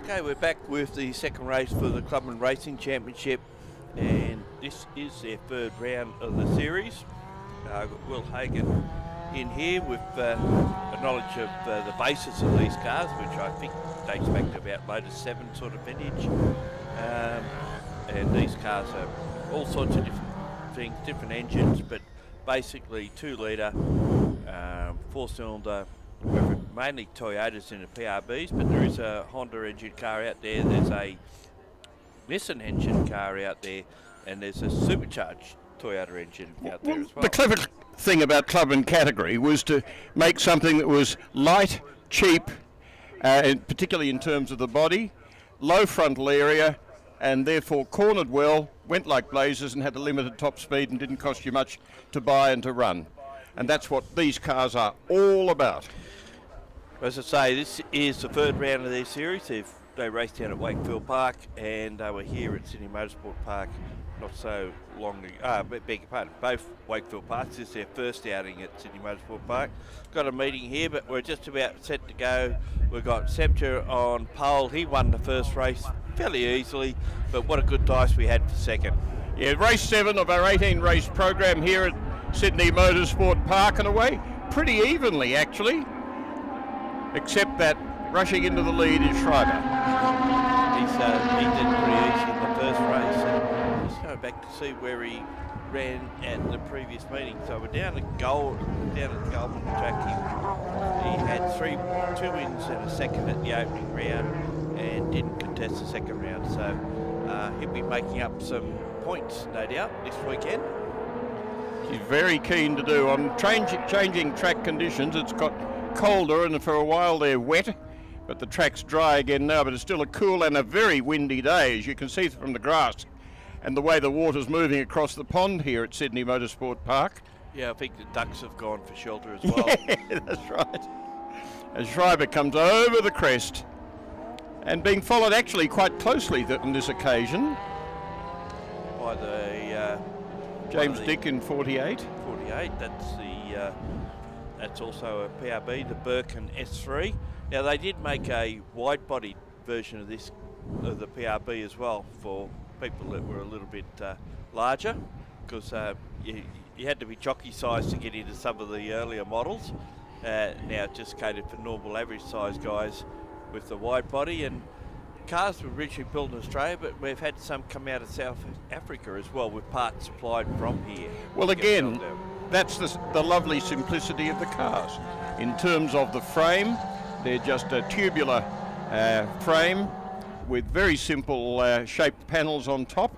Okay, we're back with the second race for the Clubman Racing Championship, and this is their third round of the series. Will Hagan in here with a knowledge of the basis of these cars, which I think dates back to about Lotus 7 sort of vintage. And these cars are all sorts of different things, different engines, but basically 2 litre, 4-cylinder, mainly Toyotas in the PRBs, but there is a Honda engine car out there, there's a Nissan engine car out there, and there's a supercharged Toyota engine out there as well. The clever thing about Clubman category was to make something that was light, cheap, and particularly in terms of the body, low frontal area, and therefore cornered well, went like blazes and had a limited top speed and didn't cost you much to buy and to run. And that's what these cars are all about. As I say, this is the third round of their series. They raced down at Wakefield Park, and they were here at Sydney Motorsport Park not so long ago. Beg your pardon, both Wakefield Parks. This is their first outing at Sydney Motorsport Park. Got a meeting here, but we're just about set to go. We've got Sepcher on pole. He won the first race fairly easily, but what a good dice we had for second. Yeah, race 7 of our 18 race program here at Sydney Motorsport Park and away pretty evenly actually, except that rushing into the lead is Schreiber. He did pretty easy in the first race, and just going back to see where he ran at the previous meeting. So we're down at Goldman track. He had 2 wins and a second at the opening round and didn't contest the second round, so he'll be making up some points no doubt this weekend. He's very keen to do. I'm changing track conditions. It's got colder and for a while they're wet, but the track's dry again now, but it's still a cool and a very windy day, as you can see from the grass and the way the water's moving across the pond here at Sydney Motorsport Park. Yeah, I think the ducks have gone for shelter as well. Yeah, that's right. As Schreiber comes over the crest and being followed actually quite closely on this occasion by the James Dick in 48. 48, that's also a PRB, the Birkin S3. Now they did make a wide-bodied version of this, of the PRB as well, for people that were a little bit larger, because you had to be jockey-sized to get into some of the earlier models. Now it just catered for normal average-sized guys with the wide body, and cars were originally built in Australia, but we've had some come out of South Africa as well with parts supplied from here. Well, again, that's the lovely simplicity of the cars. In terms of the frame, they're just a tubular frame with very simple shaped panels on top,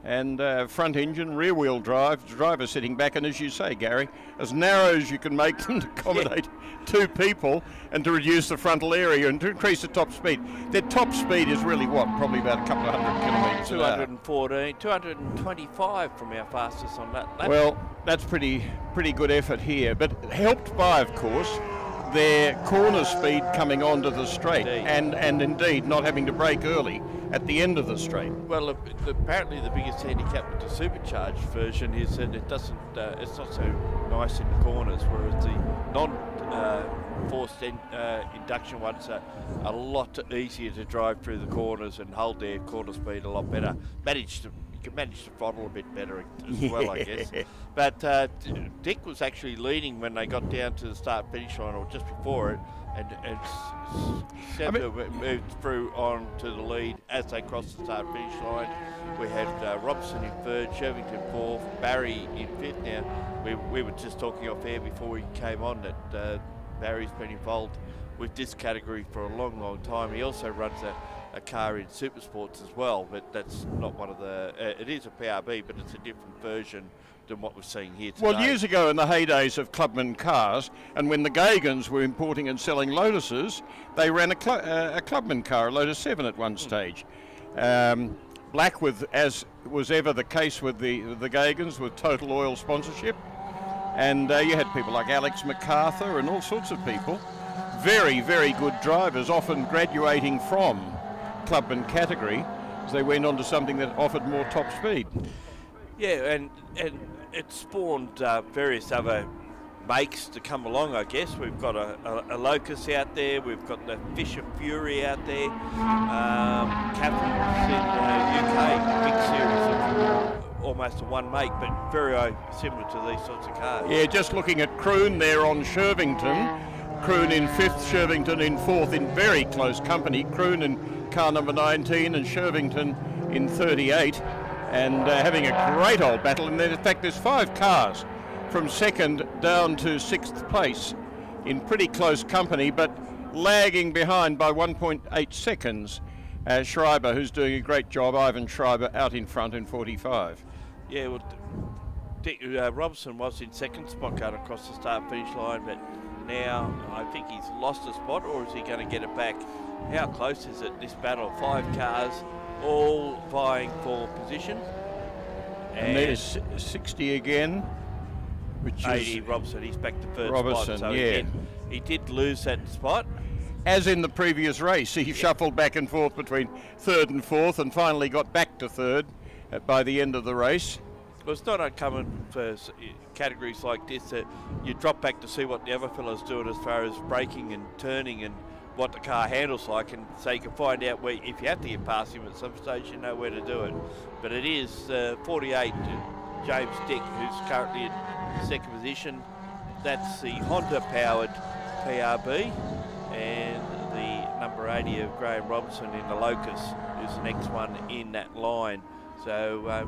and front engine, rear wheel drive, driver sitting back, and as you say, Gary, as narrow as you can make them to accommodate 2 people and to reduce the frontal area and to increase the top speed. Their top speed is really what? Probably about a couple of 100 kilometres an hour. 214, 225 from our fastest on that lap. Well, that's pretty good effort here, but helped by, of course, their corner speed coming onto the straight, and indeed not having to brake early at the end of the straight. Well, apparently the biggest handicap with the supercharged version is that it doesn't, it's not so nice in the corners, whereas the non-forced induction ones are a lot easier to drive through the corners and hold their corner speed a lot better. You can manage the throttle a bit better as well, I guess. But Dick was actually leading when they got down to the start-finish line, or just before it, and Semper moved through on to the lead as they crossed the start-finish line. We had Robson in 3rd, Shervington 4th, Barry in 5th. Now, we were just talking off air before we came on that Barry's been involved with this category for a long, long time. He also runs a car in Super Sports as well, but that's not one of the, it is a PRB, but it's a different version than what we're seeing here today. Well, years ago in the heydays of Clubman cars, and when the Gagans were importing and selling Lotuses, they ran a Clubman car, a Lotus 7 at one stage. Black with, as was ever the case with the Gagans, with Total Oil sponsorship. And you had people like Alex MacArthur and all sorts of people. Very, very good drivers, often graduating from Clubman category as they went on to something that offered more top speed. Yeah, and it spawned various other makes to come along, I guess. We've got a Locus out there, we've got the Fisher Fury out there, Catherine's in UK, big series of almost a one make, but very similar to these sorts of cars. Yeah, just looking at Kroon there on Shervington. Kroon in 5th, Shervington in 4th, in very close company. Kroon in car number 19 and Shervington in 38, and having a great old battle. And in fact, there's 5 cars from 2nd down to 6th place in pretty close company, but lagging behind by 1.8 seconds. Schreiber, who's doing a great job, Ivan Schreiber, out in front in 45. Yeah, well, Dick Robinson was in 2nd spot going across the start-finish line, but now I think he's lost a spot, or is he going to get it back? How close is it, this battle? 5 cars all vying for position. And there's 60 again, which 80 is Robson. He's back to 3rd Robertson, spot. So yeah. he did lose that spot. As in the previous race, he shuffled back and forth between 3rd and 4th and finally got back to 3rd by the end of the race. Well, it's not uncommon for categories like this that you drop back to see what the other fellas doing as far as braking and turning and what the car handles like, and so you can find out where, if you have to get past him at some stage, you know where to do it. But it is 48 James Dick, who's currently in 2nd position. That's the Honda-powered PRB, and the number 80 of Graham Robinson in the Locus is the next one in that line. So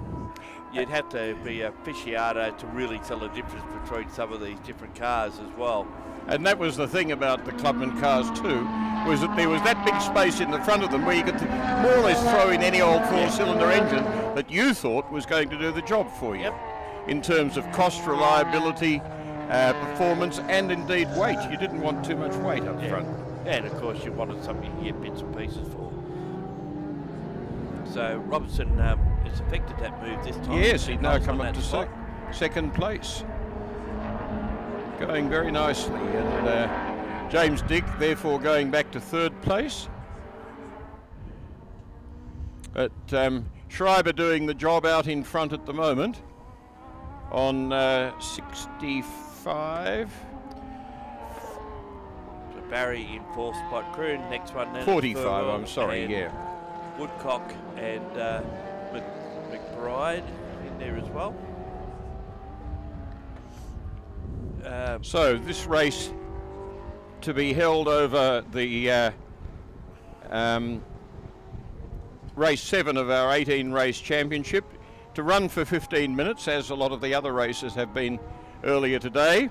you'd have to be a aficionado to really tell the difference between some of these different cars as well. And that was the thing about the Clubman cars too, was that there was that big space in the front of them where you could more or less throw in any old 4-cylinder engine that you thought was going to do the job for you. Yep. In terms of cost, reliability, performance, and indeed weight. You didn't want too much weight up front. And of course you wanted something you get bits and pieces for. So Robinson has affected that move this time. Yes, he'd now Holds come on up that to spot. 2nd place. Going very nicely, and James Dick therefore going back to 3rd place. But Schreiber doing the job out in front at the moment on 65. So Barry in 4th spot, Kroon next one then. 45, Furlong, I'm sorry, and yeah. Woodcock and McBride in there as well. So this race to be held over the race 7 of our 18 race championship, to run for 15 minutes as a lot of the other races have been earlier today,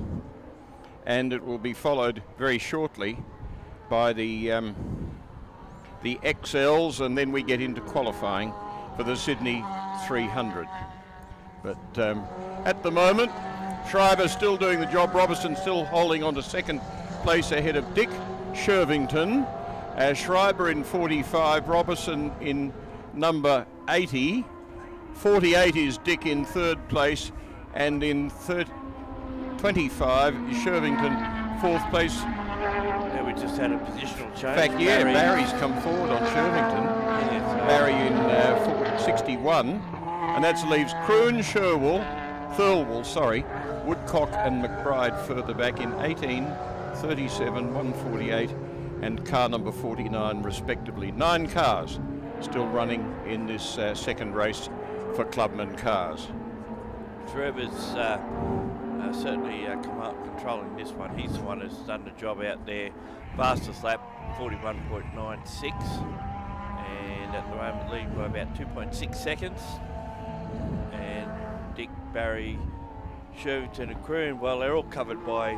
and it will be followed very shortly by the XLs, and then we get into qualifying for the Sydney 300. But at the moment, Schreiber still doing the job. Robertson still holding on to 2nd place ahead of Dick. Shervington, Schreiber in 45, Robertson in number 80. 48 is Dick in 3rd place, and in 25 is Shervington 4th place. Now we just had a positional change. In fact, yeah, Barry's come forward on Shervington. Yeah, so Barry in 61, and that leaves Kroon, Thirlwall, Woodcock and McBride further back in 18, 37, 148, and car number 49 respectively. 9 cars still running in this 2nd race for Clubman cars. Trevor's certainly come up controlling this one. He's the one who's done the job out there. Fastest lap, 41.96, and at the moment leading by about 2.6 seconds. And Dick, Barry, Shervington and Kroon, well, they're all covered by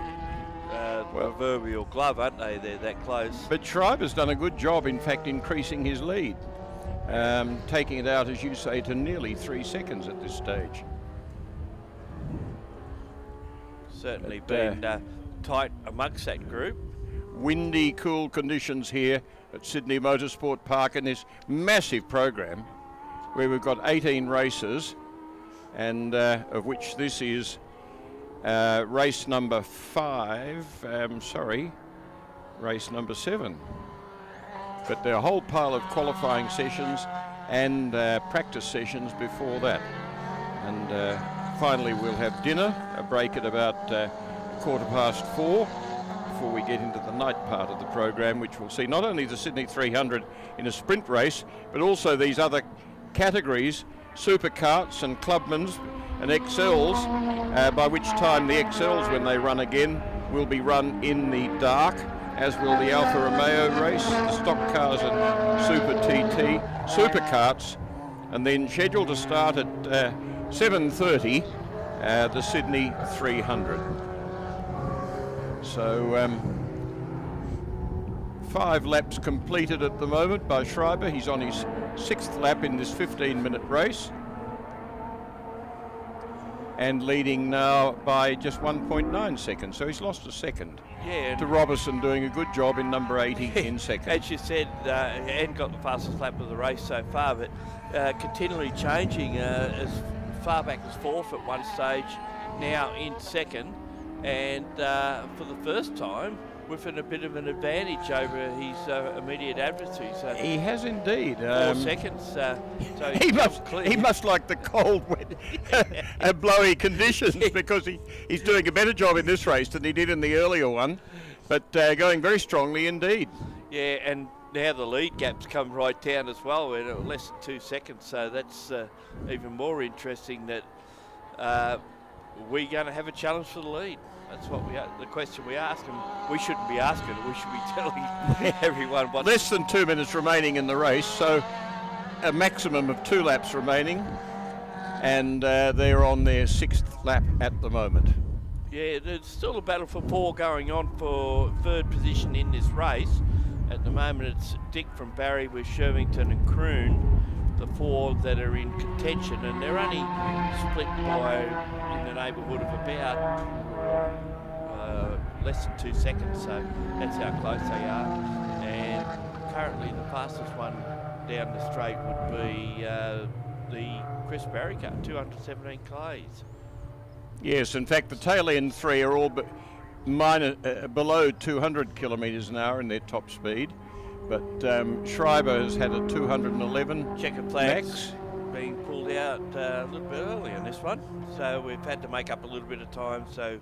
the proverbial glove, aren't they? They're that close. But Schreiber's done a good job, in fact, increasing his lead, taking it out, as you say, to nearly 3 seconds at this stage. Certainly been tight amongst that group. Windy, cool conditions here at Sydney Motorsport Park in this massive program where we've got 18 races, and of which this is race number 5, race number 7. But there are a whole pile of qualifying sessions and practice sessions before that. And finally we'll have dinner, a break at about 4:15 before we get into the night part of the program, which will see not only the Sydney 300 in a sprint race, but also these other categories, supercarts and clubmans and XLs, by which time the XLs, when they run again, will be run in the dark, as will the Alfa Romeo race, the stock cars and Super TT, supercarts, and then scheduled to start at 7:30, the Sydney 300. So 5 laps completed at the moment by Schreiber. He's on his 6th lap in this 15-minute race, and leading now by just 1.9 seconds. So he's lost a second. Yeah, to Robertson doing a good job in number 80 in second. As you said, and got the fastest lap of the race so far, but continually changing as far back as 4th at one stage, now in second, and for the first time with a bit of an advantage over his immediate adversary. So he has indeed. 4 seconds. So he must like the cold, wet, and blowy conditions, because he's doing a better job in this race than he did in the earlier one, but going very strongly indeed. Yeah, and now the lead gap's come right down as well. We're at less than 2 seconds, so that's even more interesting that we're going to have a challenge for the lead. That's what the question we ask, and we shouldn't be asking it. We should be telling everyone what. Less than 2 minutes remaining in the race, so a maximum of 2 laps remaining, and they're on their 6th lap at the moment. Yeah, there's still a battle for 4 going on for 3rd position in this race. At the moment, it's Dick from Barry with Shervington and Kroon, the 4 that are in contention, and they're only split by in the neighbourhood of about less than 2 seconds, so that's how close they are. And currently the fastest one down the straight would be the Chris Barry car, 217 k's. Yes, in fact the tail end 3 are all below 200 kilometres an hour in their top speed, but Schreiber has had a 211 checker flags being pulled out a little bit early in this one, so we've had to make up a little bit of time. So